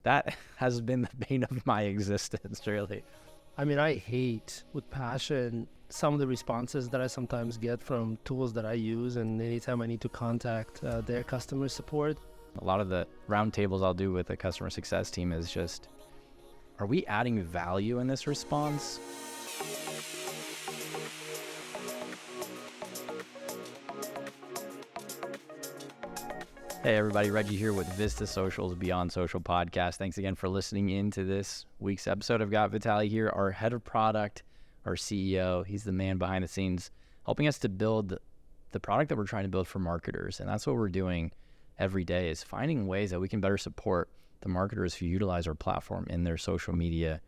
That has been the bane of my existence, really. I mean, I hate with passion some of the responses that I sometimes get from tools that I use, and anytime I need to contact their customer support. A lot of the roundtables I'll do with the customer success team is just, are we adding value in this response? Hey everybody, Reggie here with Vista Social's Beyond Social podcast. Thanks again for listening in to this week's episode. I've got Vitaly here, our head of product, our CEO. He's the man behind the scenes, helping us to build the product that we're trying to build for marketers. And that's what we're doing every day, is finding ways that we can better support the marketers who utilize our platform in their social media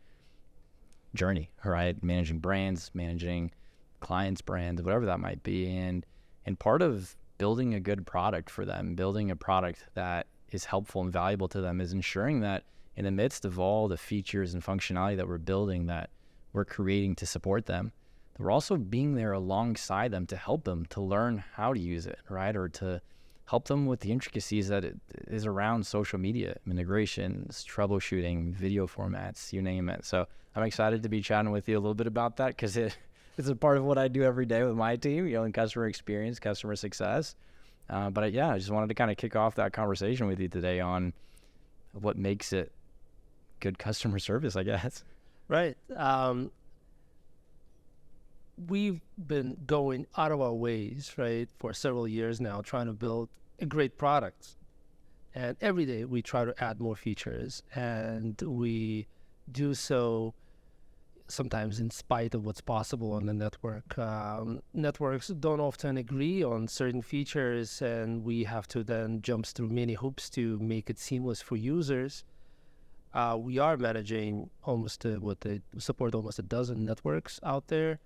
journey, right? Managing brands, managing clients' brands, whatever that might be. And part of building a good product for them, building a product that is helpful and valuable to them, is ensuring that in the midst of all the features and functionality that we're building, that we're creating to support them, that we're also being there alongside them to help them to learn how to use it, right? Or to help them with the intricacies that it is around social media, integrations, troubleshooting, video formats, you name it. So I'm excited to be chatting with you a little bit about that, because it's a part of what I do every day with my team, in customer experience, customer success. But I just wanted to kind of kick off that conversation with you today on what makes it good customer service, I guess. Right. We've been going out of our ways, right, for several years now, trying to build a great product. And every day we try to add more features, and we do so sometimes in spite of what's possible on the network. Networks don't often agree on certain features, and we have to then jump through many hoops to make it seamless for users. We are managing support almost a dozen networks out there.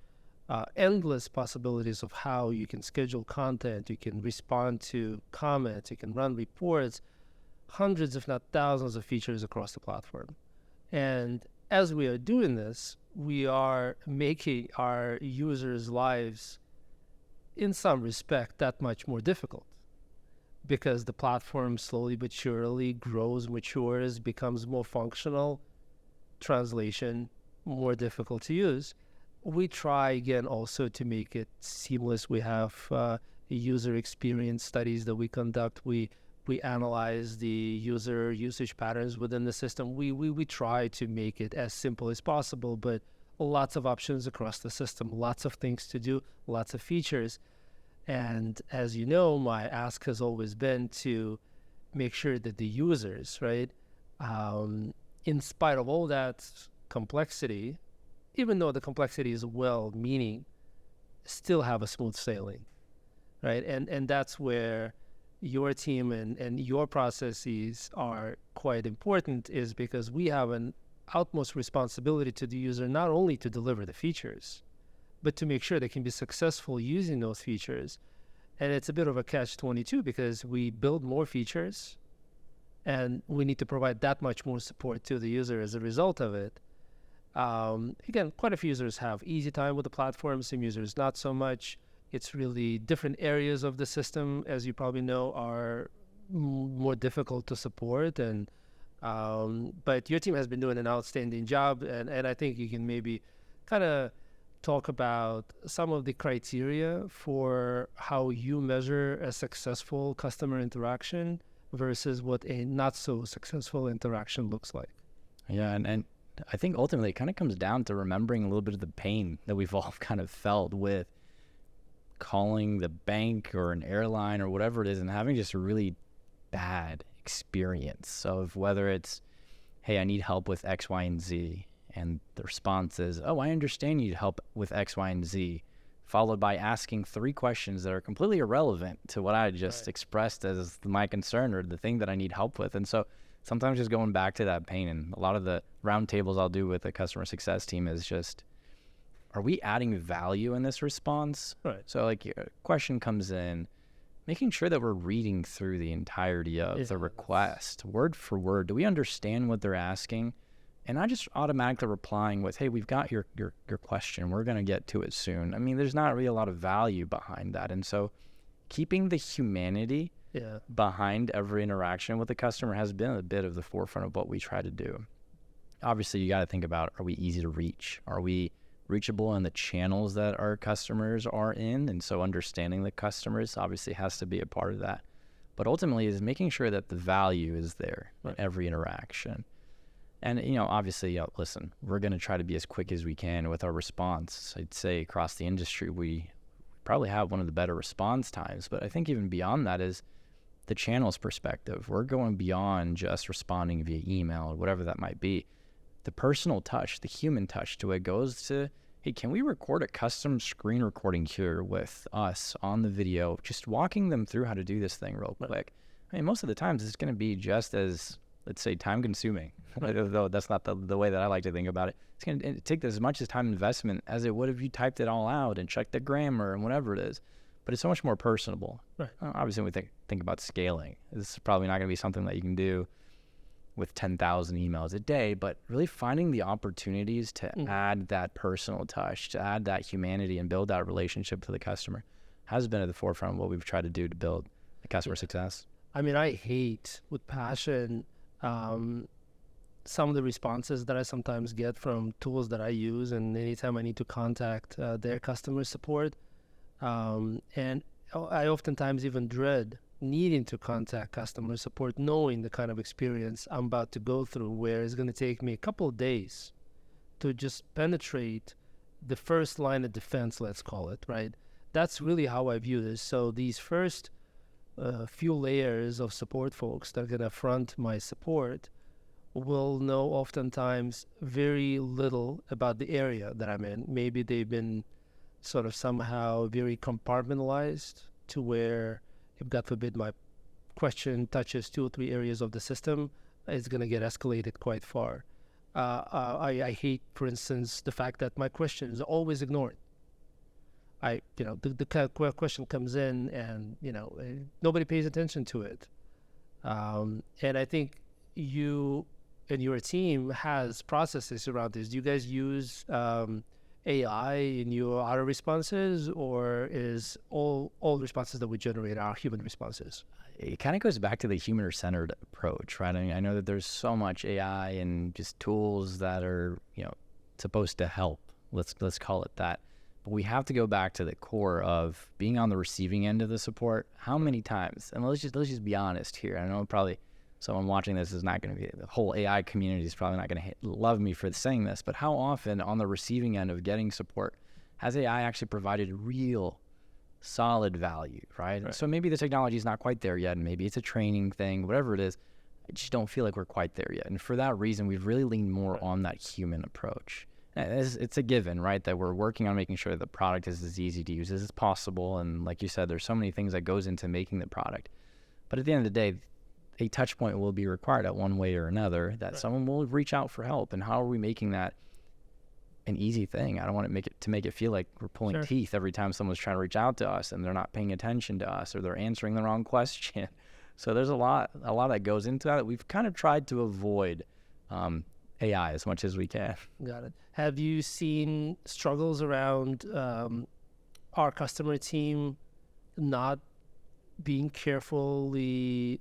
Endless possibilities of how you can schedule content, you can respond to comments, you can run reports, hundreds if not thousands of features across the platform. And as we are doing this, we are making our users' lives, in some respect, that much more difficult, because the platform slowly but surely grows, matures, becomes more functional. Translation, more difficult to use. We try again also to make it seamless. We have user experience studies that we conduct. We analyze the user usage patterns within the system. We try to make it as simple as possible, but lots of options across the system, lots of things to do, lots of features. And as you know, my ask has always been to make sure that the users, right, in spite of all that complexity, even though the complexity is well-meaning, still have a smooth sailing, right? And that's where your team and your processes are quite important, is because we have an utmost responsibility to the user, not only to deliver the features, but to make sure they can be successful using those features. And it's a bit of a catch-22, because we build more features and we need to provide that much more support to the user as a result of it. Again, quite a few users have easy time with the platform, some users not so much. It's really different areas of the system, as you probably know, are more difficult to support. And but your team has been doing an outstanding job, and I think you can maybe kind of talk about some of the criteria for how you measure a successful customer interaction versus what a not so successful interaction looks like. Yeah, and I think ultimately it kind of comes down to remembering a little bit of the pain that we've all kind of felt with calling the bank or an airline or whatever it is and having just a really bad experience of whether it's, hey, I need help with X, Y, and Z. And the response is, oh, I understand you need help with X, Y, and Z, followed by asking 3 questions that are completely irrelevant to what I just expressed as my concern or the thing that I need help with. And so sometimes just going back to that pain, and a lot of the roundtables I'll do with the customer success team is just, are we adding value in this response? Right. So like a question comes in, making sure that we're reading through the entirety of the request, word for word. Do we understand what they're asking? And not just automatically replying with, hey, we've got your question, we're going to get to it soon. I mean, there's not really a lot of value behind that. And so keeping the humanity behind every interaction with the customer has been a bit of the forefront of what we try to do. Obviously, you got to think about, are we easy to reach? Are we reachable in the channels that our customers are in? And so understanding the customers obviously has to be a part of that. But ultimately is making sure that the value is there in every interaction. And, obviously, listen, we're going to try to be as quick as we can with our response. I'd say across the industry, we probably have one of the better response times. But I think even beyond that is the channel's perspective. We're going beyond just responding via email or whatever that might be. The personal touch, the human touch to it goes to, hey, can we record a custom screen recording here with us on the video, just walking them through how to do this thing real quick. I mean, most of the times it's going to be just as, let's say, time consuming, though that's not the way that I like to think about it. It's going to take as much as time investment as it would if you typed it all out and checked the grammar and whatever it is. But it's so much more personable. Obviously, when we think about scaling, this is probably not going to be something that you can do with 10,000 emails a day, but really finding the opportunities to add that personal touch, to add that humanity and build that relationship to the customer has been at the forefront of what we've tried to do to build the customer success. I mean, I hate with passion some of the responses that I sometimes get from tools that I use, and anytime I need to contact their customer support. And I oftentimes even dread needing to contact customer support, knowing the kind of experience I'm about to go through, where it's going to take me a couple of days to just penetrate the first line of defense, let's call it, right? That's really how I view this. So these first few layers of support folks that are going to front my support will know oftentimes very little about the area that I'm in. Maybe they've been sort of somehow very compartmentalized to where, if God forbid my question touches 2 or 3 areas of the system, it's going to get escalated quite far. I hate, for instance, the fact that my question is always ignored. The question comes in and, nobody pays attention to it. And I think you and your team has processes around this. Do you guys use AI in your auto responses, or is all responses that we generate are human responses? It kind of goes back to the human-centered approach, right? I mean, I know that there's so much AI and just tools that are, supposed to help. Let's call it that. But we have to go back to the core of being on the receiving end of the support. How many times? And let's just be honest here. I know probably someone watching this is not going to be, the whole AI community is probably not going to love me for saying this, but how often on the receiving end of getting support has AI actually provided real solid value, right? So maybe the technology is not quite there yet, and maybe it's a training thing, whatever it is. I just don't feel like we're quite there yet. And for that reason, we've really leaned more on that human approach. And it's a given, right, that we're working on making sure the product is as easy to use as possible. And like you said, there's so many things that goes into making the product. But at the end of the day, a touch point will be required at one way or another, that someone will reach out for help. And how are we making that an easy thing? I don't want to make it feel like we're pulling teeth every time someone's trying to reach out to us and they're not paying attention to us or they're answering the wrong question. So there's a lot that goes into that. We've kind of tried to avoid AI as much as we can. Got it. Have you seen struggles around our customer team not carefully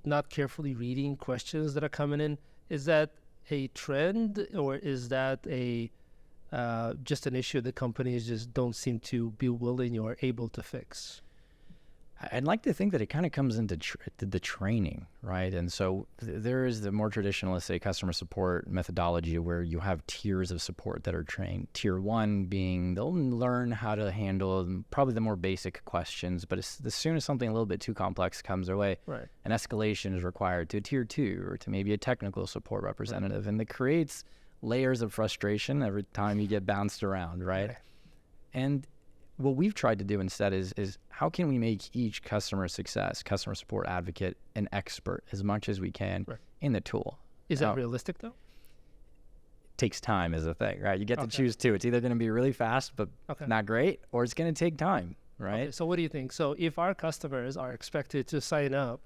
reading questions that are coming in? Is that a trend, or is that just an issue that companies just don't seem to be willing or able to fix? I'd like to think that it kind of comes into the training, right? And so there is the more traditional, let's say, customer support methodology where you have tiers of support that are trained. Tier 1 being they'll learn how to handle probably the more basic questions, but as soon as something a little bit too complex comes their way, an escalation is required to a Tier 2 or to maybe a technical support representative. And that creates layers of frustration every time you get bounced around, right? And what we've tried to do instead is how can we make each customer support advocate, an expert as much as we can in the tool. Is that realistic though? Takes time is a thing, right? You get to choose two. It's either going to be really fast but not great, or it's going to take time, right? Okay, so what do you think? So if our customers are expected to sign up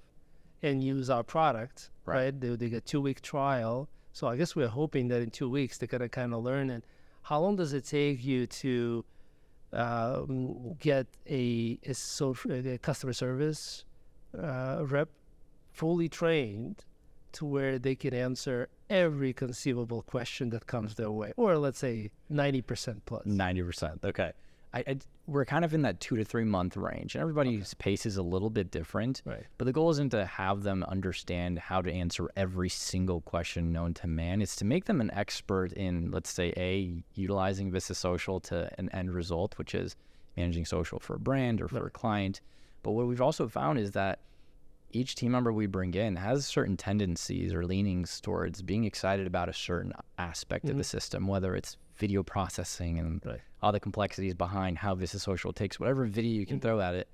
and use our product, right? They get 2-week trial. So I guess we're hoping that in 2 weeks they're going to kind of learn it. How long does it take you to get a customer service rep fully trained to where they can answer every conceivable question that comes their way, or let's say 90% plus. 90%. Okay. We're kind of in that 2 to 3 month range, and everybody's pace is a little bit different. Right. But the goal isn't to have them understand how to answer every single question known to man. It's to make them an expert in, let's say, utilizing Vista Social to an end result, which is managing social for a brand or for a client. But what we've also found is that each team member we bring in has certain tendencies or leanings towards being excited about a certain aspect of the system, whether it's video processing and all the complexities behind how Vista Social takes whatever video you can throw at it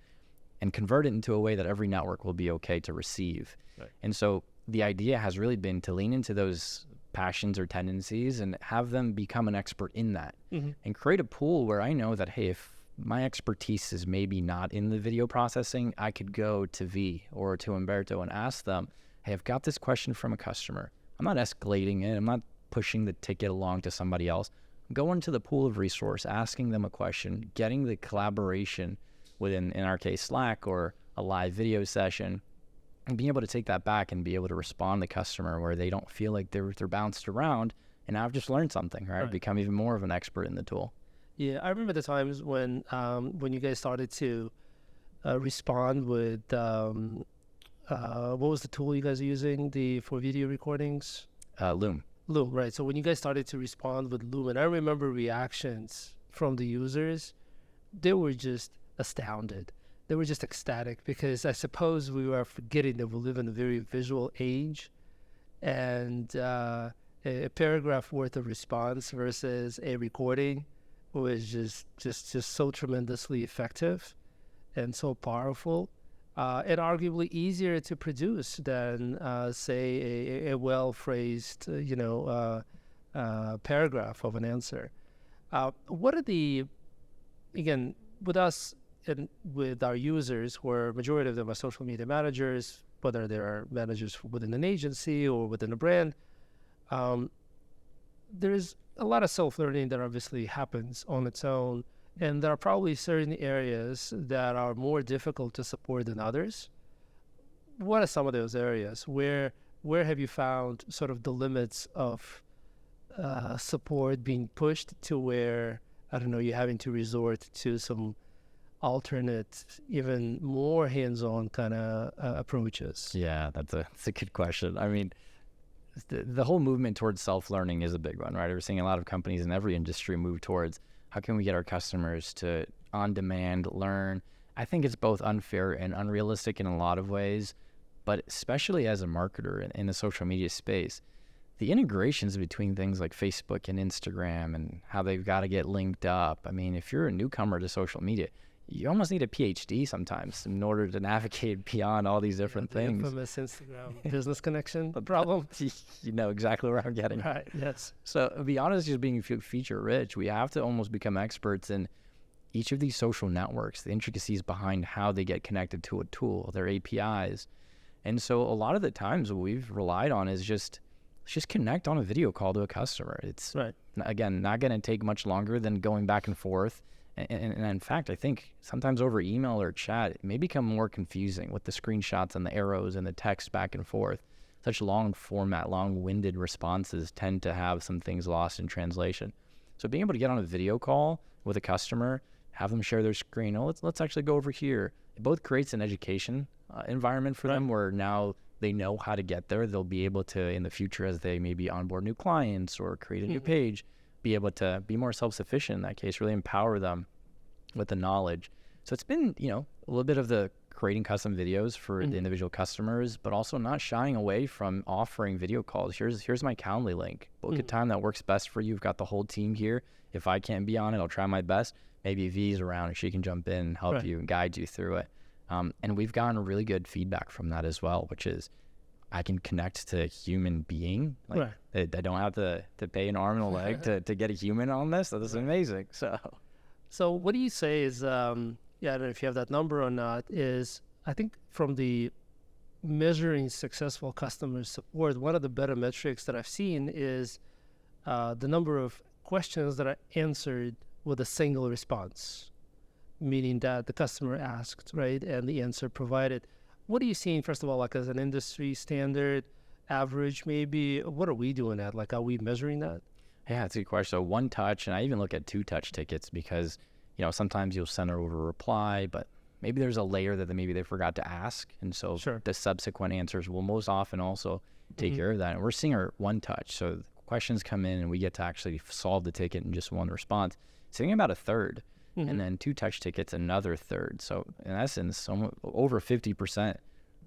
and convert it into a way that every network will be okay to receive. And so the idea has really been to lean into those passions or tendencies and have them become an expert in that and create a pool where I know that, hey, if my expertise is maybe not in the video processing, I could go to V or to Umberto and ask them, hey, I've got this question from a customer. I'm not escalating it. I'm not pushing the ticket along to somebody else. I'm going to the pool of resource, asking them a question, getting the collaboration within, in our case, Slack or a live video session, and being able to take that back and be able to respond to the customer where they don't feel like they're bounced around. And now I've just learned something, right? Become even more of an expert in the tool. Yeah, I remember the times when you guys started to respond with what was the tool you guys are using for video recordings? Loom. Loom, right. So when you guys started to respond with Loom, and I remember reactions from the users, they were just astounded. They were just ecstatic because I suppose we were forgetting that we live in a very visual age, and a paragraph worth of response versus a recording was just so tremendously effective and so powerful, and arguably easier to produce than say a well-phrased paragraph of an answer. What are the, again, with us and with our users, where majority of them are social media managers, whether they are managers within an agency or within a brand, there's a lot of self-learning that obviously happens on its own, and there are probably certain areas that are more difficult to support than others. What are some of those areas? Where have you found sort of the limits of support being pushed to where, I don't know, you're having to resort to some alternate, even more hands-on kind of approaches? Yeah, that's a good question. I mean, the whole movement towards self-learning is a big one, right? We're seeing a lot of companies in every industry move towards how can we get our customers to on-demand learn. I think it's both unfair and unrealistic in a lot of ways, but especially as a marketer in the social media space, the integrations between things like Facebook and Instagram and how they've got to get linked up. I mean, if you're a newcomer to social media, you almost need a PhD sometimes in order to navigate beyond all these different things. The infamous Instagram business connection problem. You know exactly where I'm getting. Right, yes. So to be honest, just being feature rich, we have to almost become experts in each of these social networks, the intricacies behind how they get connected to a tool, their APIs. And so a lot of the times what we've relied on is just connect on a video call to a customer. It's, again, not going to take much longer than going back and forth. And in fact, I think sometimes over email or chat, it may become more confusing with the screenshots and the arrows and the text back and forth. Such long format, long-winded responses tend to have some things lost in translation. So being able to get on a video call with a customer, have them share their screen, let's actually go over here. It both creates an education environment for them where now they know how to get there. They'll be able to, in the future, as they maybe onboard new clients or create a new page, be able to be more self-sufficient in that case, really empower them with the knowledge. So it's been, a little bit of the creating custom videos for the individual customers, but also not shying away from offering video calls. Here's my Calendly link. Book a time that works best for you. You've got the whole team here. If I can't be on it, I'll try my best. Maybe V's around and she can jump in and help you and guide you through it. And we've gotten really good feedback from that as well, which is I can connect to a human being. Like I don't have to pay an arm and a leg to get a human on this. So this is amazing. So what do you say is, I don't know if you have that number or not, is I think from the measuring successful customer support, one of the better metrics that I've seen is the number of questions that are answered with a single response, meaning that the customer asked, right, and the answer provided. what are you seeing, first of all, like as an industry standard average, maybe? What are we doing at? Like, are we measuring that? Yeah, it's a good question. So one touch, and I even look at two touch tickets because, sometimes you'll send over a reply, but maybe there's a layer that maybe they forgot to ask. And so Sure. the subsequent answers will most often also take care of that. And we're seeing our one touch. So questions come in and we get to actually solve the ticket in just one response. Sitting about a third. And then two touch tickets, another third. So in essence, over 50%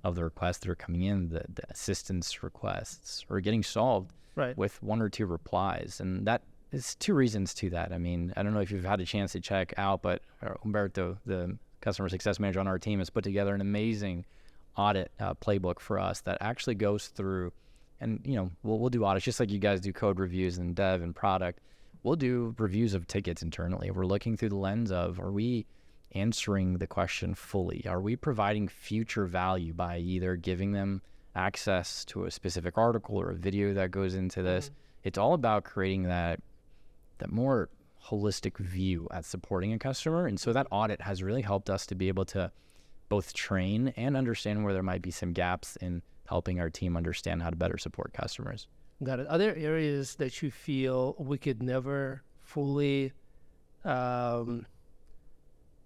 of the requests that are coming in, the assistance requests, are getting solved with one or two replies. And that is two reasons to that. I mean, I don't know if you've had a chance to check out, but Humberto, the customer success manager on our team, has put together an amazing audit playbook for us that actually goes through, and we'll do audits just like you guys do code reviews and dev and product. We'll do reviews of tickets internally. We're looking through the lens of, are we answering the question fully? Are we providing future value by either giving them access to a specific article or a video that goes into this? It's all about creating that more holistic view at supporting a customer. And so that audit has really helped us to be able to both train and understand where there might be some gaps in helping our team understand how to better support customers. Got it. Are there areas that you feel we could never fully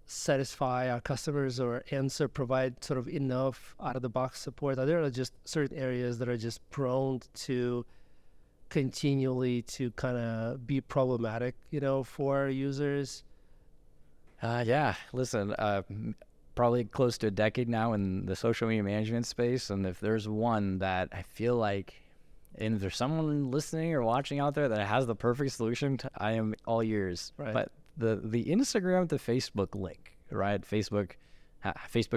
satisfy our customers or provide sort of enough out-of-the-box support? Are there just certain areas that are just prone to continually to kind of be problematic, for our users? Yeah. Listen, probably close to a decade now in the social media management space. And if there's one that I feel like, and if there's someone listening or watching out there that has the perfect solution, I am all ears. Right. But the Instagram to Facebook link, right? Facebook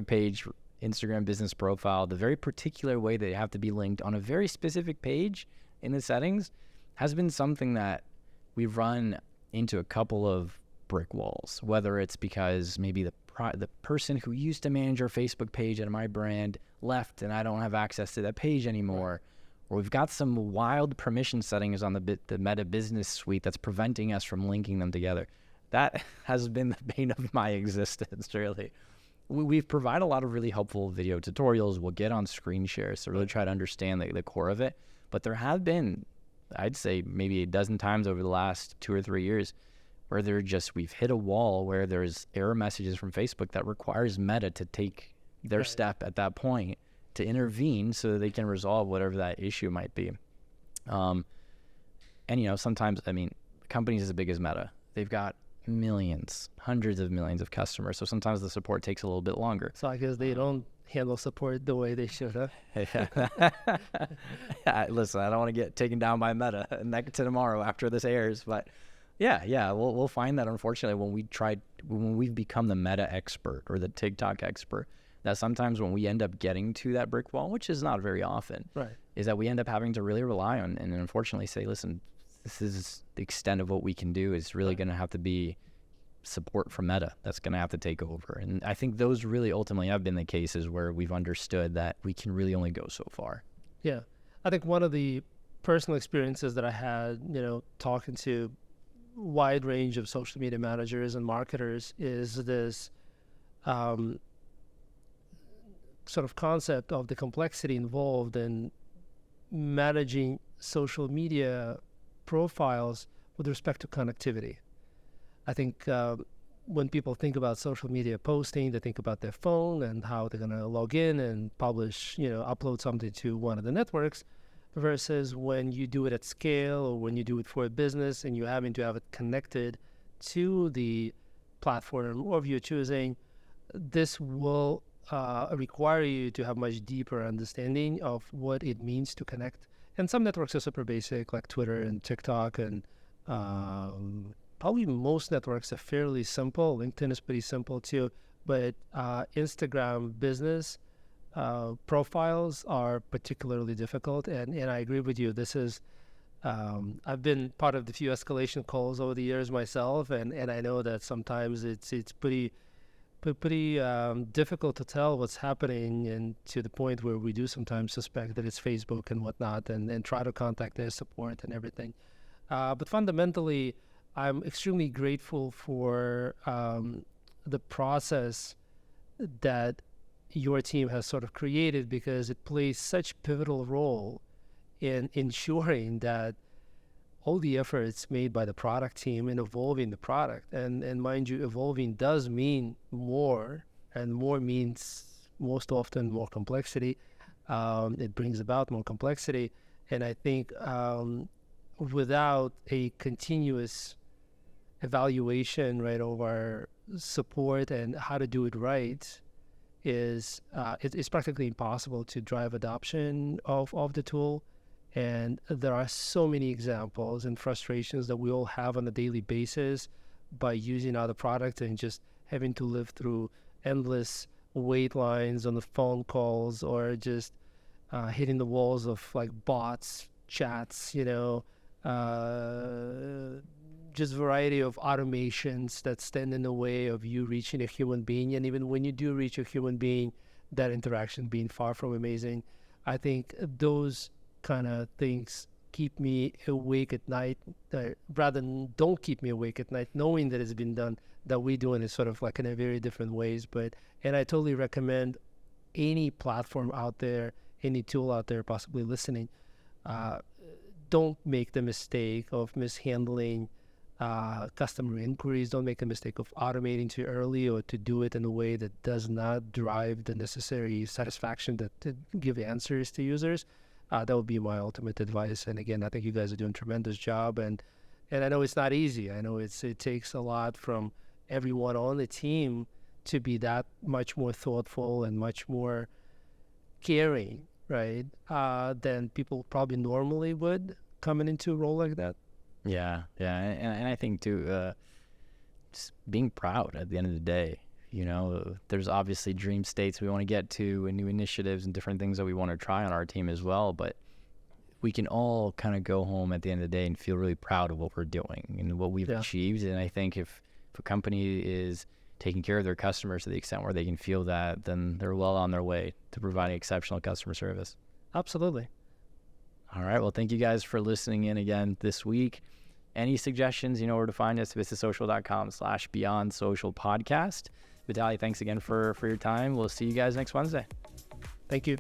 page, Instagram business profile, the very particular way they have to be linked on a very specific page in the settings has been something that we've run into a couple of brick walls, whether it's because maybe the person who used to manage our Facebook page at my brand left and I don't have access to that page anymore. Right. Or we've got some wild permission settings on the Meta Business Suite that's preventing us from linking them together. That has been the bane of my existence, really. We've provided a lot of really helpful video tutorials. We'll get on screen shares to really try to understand the core of it. But there have been, I'd say, maybe a dozen times over the last 2 or 3 years where we've hit a wall where there's error messages from Facebook that requires Meta to take their step at that point to intervene so that they can resolve whatever that issue might be. And sometimes, companies as big as Meta, they've got millions, hundreds of millions of customers. So sometimes the support takes a little bit longer. So I guess they don't handle support the way they should have. Listen, I don't want to get taken down by Meta to tomorrow after this airs, but we'll find that unfortunately when we've become the Meta expert or the TikTok expert, that sometimes when we end up getting to that brick wall, which is not very often, is that we end up having to really rely on and unfortunately say, listen, this is the extent of what we can do. Is really going to have to be support from Meta that's going to have to take over. And I think those really ultimately have been the cases where we've understood that we can really only go so far. Yeah. I think one of the personal experiences that I had, talking to a wide range of social media managers and marketers is this sort of concept of the complexity involved in managing social media profiles with respect to connectivity. I think when people think about social media posting, they think about their phone and how they're going to log in and publish, upload something to one of the networks, versus when you do it at scale or when you do it for a business and you're having to have it connected to the platform or if you're choosing, this will require you to have much deeper understanding of what it means to connect. And some networks are super basic, like Twitter and TikTok, and probably most networks are fairly simple. LinkedIn is pretty simple too, but Instagram business profiles are particularly difficult. And I agree with you. This is, I've been part of the few escalation calls over the years myself, and I know that sometimes it's pretty difficult to tell what's happening, and to the point where we do sometimes suspect that it's Facebook and whatnot, and try to contact their support and everything. But fundamentally, I'm extremely grateful for the process that your team has sort of created, because it plays such pivotal role in ensuring that all the efforts made by the product team in evolving the product, and mind you, evolving does mean more, and more means most often more complexity. It brings about more complexity, and I think without a continuous evaluation, right, of our support and how to do it right, it's practically impossible to drive adoption of the tool. And there are so many examples and frustrations that we all have on a daily basis by using other products and just having to live through endless wait lines on the phone calls, or just hitting the walls of like bots, chats, just variety of automations that stand in the way of you reaching a human being. And even when you do reach a human being, that interaction being far from amazing. I think those kind of things keep me awake at night, rather than don't keep me awake at night, knowing that it's been done, that we doing it sort of like in a very different ways. And I totally recommend any platform out there, any tool out there possibly listening, don't make the mistake of mishandling customer inquiries. Don't make the mistake of automating too early, or to do it in a way that does not drive the necessary satisfaction to give answers to users. That would be my ultimate advice. And again, I think you guys are doing a tremendous job. And I know it's not easy. I know it takes a lot from everyone on the team to be that much more thoughtful and much more caring, right, than people probably normally would coming into a role like that. Yeah. And I think too, just being proud at the end of the day. There's obviously dream states we want to get to, and new initiatives and different things that we want to try on our team as well. But we can all kind of go home at the end of the day and feel really proud of what we're doing and what we've achieved. And I think if a company is taking care of their customers to the extent where they can feel that, then they're well on their way to providing exceptional customer service. Absolutely. All right. Well, thank you guys for listening in again this week. Any suggestions, you know where to find us, vistasocial.com/BeyondSocialPodcast. Vitaly, thanks again for your time. We'll see you guys next Wednesday. Thank you.